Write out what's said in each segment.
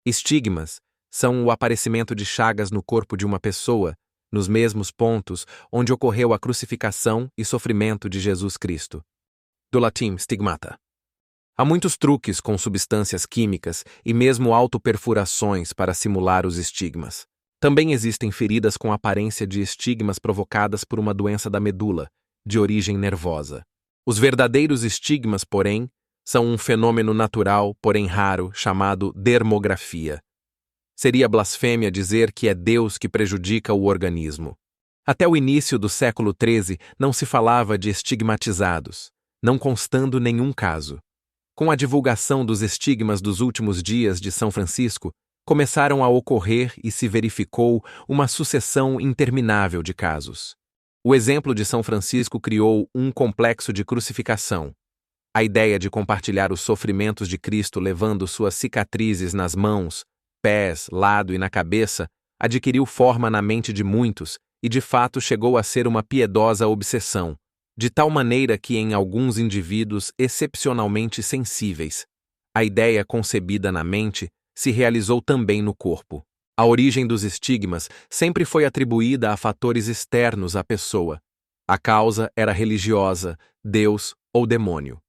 Estigmas são o aparecimento de chagas no corpo de uma pessoa, nos mesmos pontos onde ocorreu a crucificação e sofrimento de Jesus Cristo. Do latim stigmata. Há muitos truques com substâncias químicas e mesmo autoperfurações para simular os estigmas. Também existem feridas com aparência de estigmas provocadas por uma doença da medula, de origem nervosa. Os verdadeiros estigmas, porém, são um fenômeno natural, porém raro, chamado dermografia. Seria blasfêmia dizer que é Deus que prejudica o organismo. Até o início do século XIII não se falava de estigmatizados, não constando nenhum caso. Com a divulgação dos estigmas dos últimos dias de São Francisco, começaram a ocorrer e se verificou uma sucessão interminável de casos. O exemplo de São Francisco criou um complexo de crucificação. A ideia de compartilhar os sofrimentos de Cristo levando suas cicatrizes nas mãos, pés, lado e na cabeça adquiriu forma na mente de muitos e de fato chegou a ser uma piedosa obsessão, de tal maneira que em alguns indivíduos excepcionalmente sensíveis, a ideia concebida na mente se realizou também no corpo. A origem dos estigmas sempre foi atribuída a fatores externos à pessoa. A causa era religiosa, Deus ou demônio.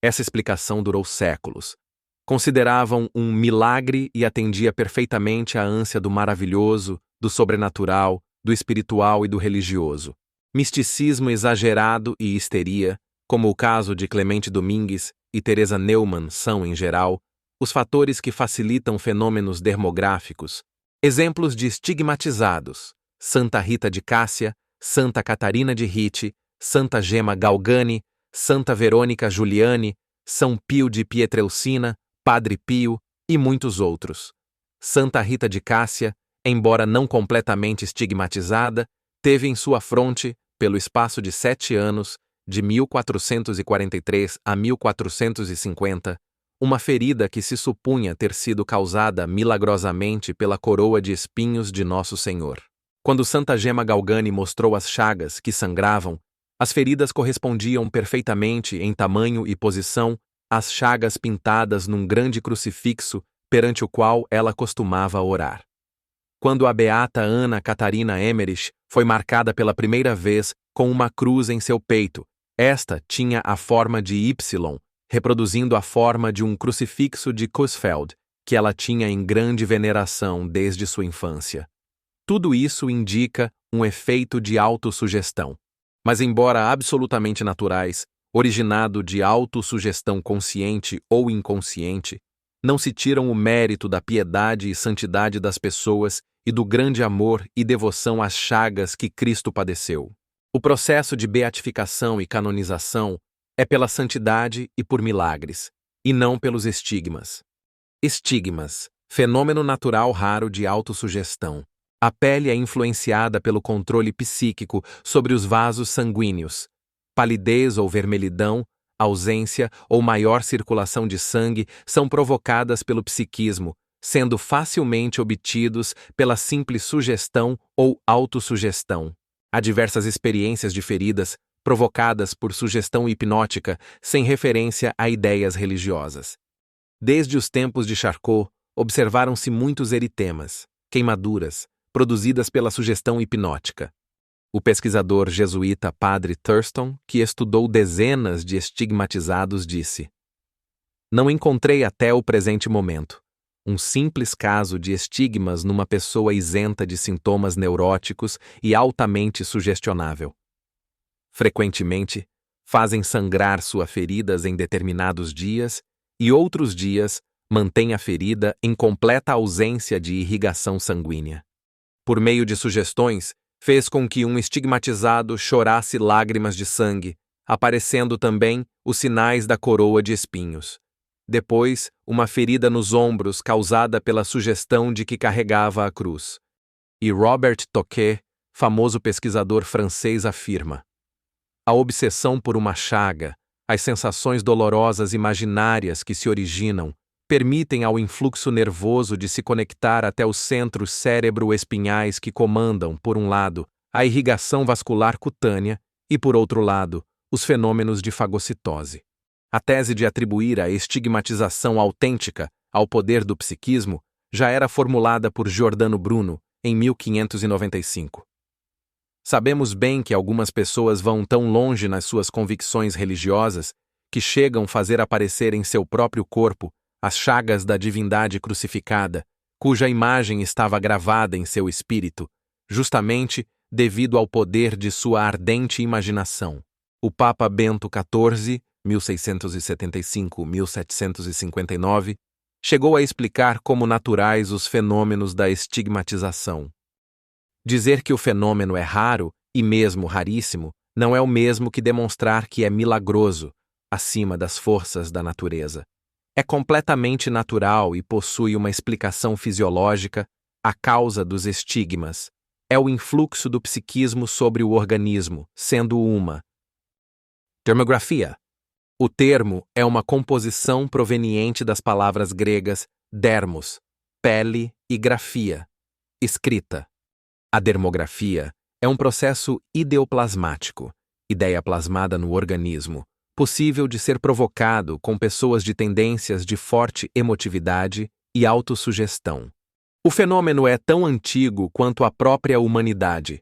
Essa explicação durou séculos. Consideravam um milagre e atendia perfeitamente à ânsia do maravilhoso, do sobrenatural, do espiritual e do religioso. Misticismo exagerado e histeria, como o caso de Clemente Domingues e Teresa Neumann são, em geral, os fatores que facilitam fenômenos dermográficos. Exemplos de estigmatizados: Santa Rita de Cássia, Santa Catarina de Ritti, Santa Gema Galgani, Santa Verônica Giuliani, São Pio de Pietrelcina, Padre Pio e muitos outros. Santa Rita de Cássia, embora não completamente estigmatizada, teve em sua fronte, pelo espaço de 7 anos, de 1443 a 1450, uma ferida que se supunha ter sido causada milagrosamente pela coroa de espinhos de Nosso Senhor. Quando Santa Gema Galgani mostrou as chagas que sangravam, as feridas correspondiam perfeitamente em tamanho e posição às chagas pintadas num grande crucifixo perante o qual ela costumava orar. Quando a beata Ana Catarina Emmerich foi marcada pela primeira vez com uma cruz em seu peito, esta tinha a forma de Y, reproduzindo a forma de um crucifixo de Coesfeld, que ela tinha em grande veneração desde sua infância. Tudo isso indica um efeito de autossugestão. Mas embora absolutamente naturais, originado de autossugestão consciente ou inconsciente, não se tiram o mérito da piedade e santidade das pessoas e do grande amor e devoção às chagas que Cristo padeceu. O processo de beatificação e canonização é pela santidade e por milagres, e não pelos estigmas. Estigmas, fenômeno natural raro de autossugestão. A pele é influenciada pelo controle psíquico sobre os vasos sanguíneos. Palidez ou vermelhidão, ausência ou maior circulação de sangue são provocadas pelo psiquismo, sendo facilmente obtidos pela simples sugestão ou autossugestão. Há diversas experiências de feridas provocadas por sugestão hipnótica sem referência a ideias religiosas. Desde os tempos de Charcot, observaram-se muitos eritemas, queimaduras, produzidas pela sugestão hipnótica. O pesquisador jesuíta Padre Thurston, que estudou dezenas de estigmatizados, disse: "Não encontrei até o presente momento um simples caso de estigmas numa pessoa isenta de sintomas neuróticos e altamente sugestionável. Frequentemente, fazem sangrar suas feridas em determinados dias e outros dias mantêm a ferida em completa ausência de irrigação sanguínea. Por meio de sugestões, fez com que um estigmatizado chorasse lágrimas de sangue, aparecendo também os sinais da coroa de espinhos. Depois, uma ferida nos ombros causada pela sugestão de que carregava a cruz." E Robert Touquet, famoso pesquisador francês, afirma: "A obsessão por uma chaga, as sensações dolorosas imaginárias que se originam, permitem ao influxo nervoso de se conectar até os centros cérebro-espinhais que comandam, por um lado, a irrigação vascular cutânea e, por outro lado, os fenômenos de fagocitose." A tese de atribuir a estigmatização autêntica ao poder do psiquismo já era formulada por Giordano Bruno em 1595. Sabemos bem que algumas pessoas vão tão longe nas suas convicções religiosas que chegam a fazer aparecer em seu próprio corpo as chagas da divindade crucificada, cuja imagem estava gravada em seu espírito, justamente devido ao poder de sua ardente imaginação. O Papa Bento XIV, 1675-1759, chegou a explicar como naturais os fenômenos da estigmatização. Dizer que o fenômeno é raro, e mesmo raríssimo, não é o mesmo que demonstrar que é milagroso, acima das forças da natureza. É completamente natural e possui uma explicação fisiológica, a causa dos estigmas. É o influxo do psiquismo sobre o organismo, sendo uma dermografia. O termo é uma composição proveniente das palavras gregas dermos, pele, e grafia, escrita. A dermografia é um processo ideoplasmático, ideia plasmada no organismo, possível de ser provocado com pessoas de tendências de forte emotividade e autossugestão. O fenômeno é tão antigo quanto a própria humanidade.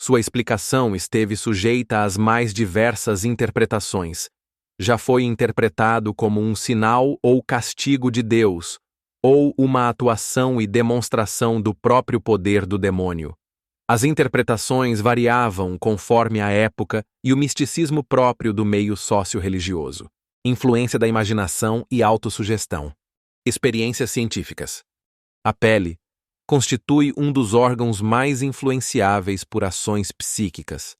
Sua explicação esteve sujeita às mais diversas interpretações. Já foi interpretado como um sinal ou castigo de Deus, ou uma atuação e demonstração do próprio poder do demônio. As interpretações variavam conforme a época e o misticismo próprio do meio sócio-religioso. Influência da imaginação e autossugestão. Experiências científicas. A pele constitui um dos órgãos mais influenciáveis por ações psíquicas.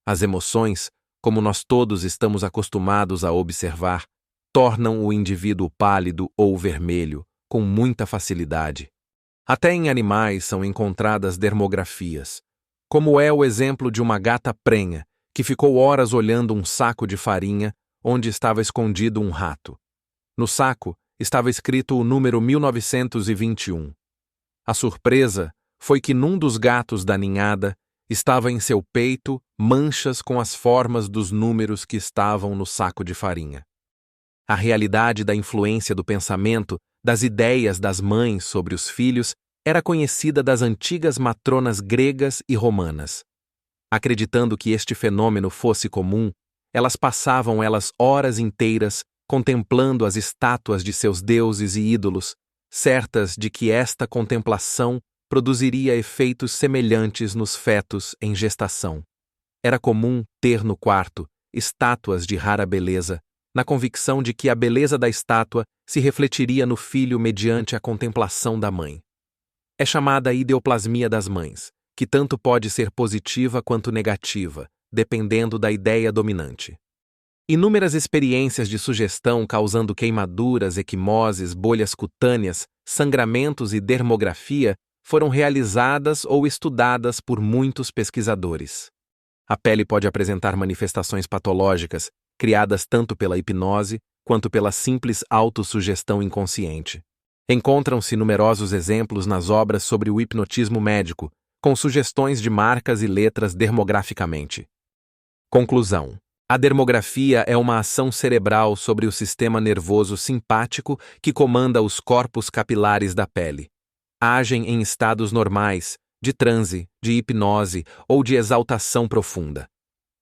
As emoções, como nós todos estamos acostumados a observar, tornam o indivíduo pálido ou vermelho com muita facilidade. Até em animais são encontradas dermografias, como é o exemplo de uma gata prenha que ficou horas olhando um saco de farinha onde estava escondido um rato. No saco estava escrito o número 1921. A surpresa foi que num dos gatos da ninhada estava em seu peito manchas com as formas dos números que estavam no saco de farinha. A realidade da influência do pensamento, das ideias das mães sobre os filhos, era conhecida das antigas matronas gregas e romanas. Acreditando que este fenômeno fosse comum, elas passavam horas inteiras contemplando as estátuas de seus deuses e ídolos, certas de que esta contemplação produziria efeitos semelhantes nos fetos em gestação. Era comum ter no quarto estátuas de rara beleza, na convicção de que a beleza da estátua se refletiria no filho mediante a contemplação da mãe. É chamada ideoplasmia das mães, que tanto pode ser positiva quanto negativa, dependendo da ideia dominante. Inúmeras experiências de sugestão causando queimaduras, equimoses, bolhas cutâneas, sangramentos e dermografia foram realizadas ou estudadas por muitos pesquisadores. A pele pode apresentar manifestações patológicas, criadas tanto pela hipnose quanto pela simples autossugestão inconsciente. Encontram-se numerosos exemplos nas obras sobre o hipnotismo médico, com sugestões de marcas e letras dermograficamente. Conclusão. A dermografia é uma ação cerebral sobre o sistema nervoso simpático que comanda os corpos capilares da pele. Agem em estados normais, de transe, de hipnose ou de exaltação profunda.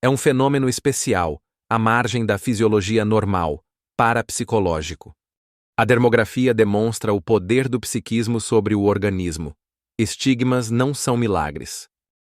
É um fenômeno especial, à margem da fisiologia normal, parapsicológico. A dermografia demonstra o poder do psiquismo sobre o organismo. Estigmas não são milagres.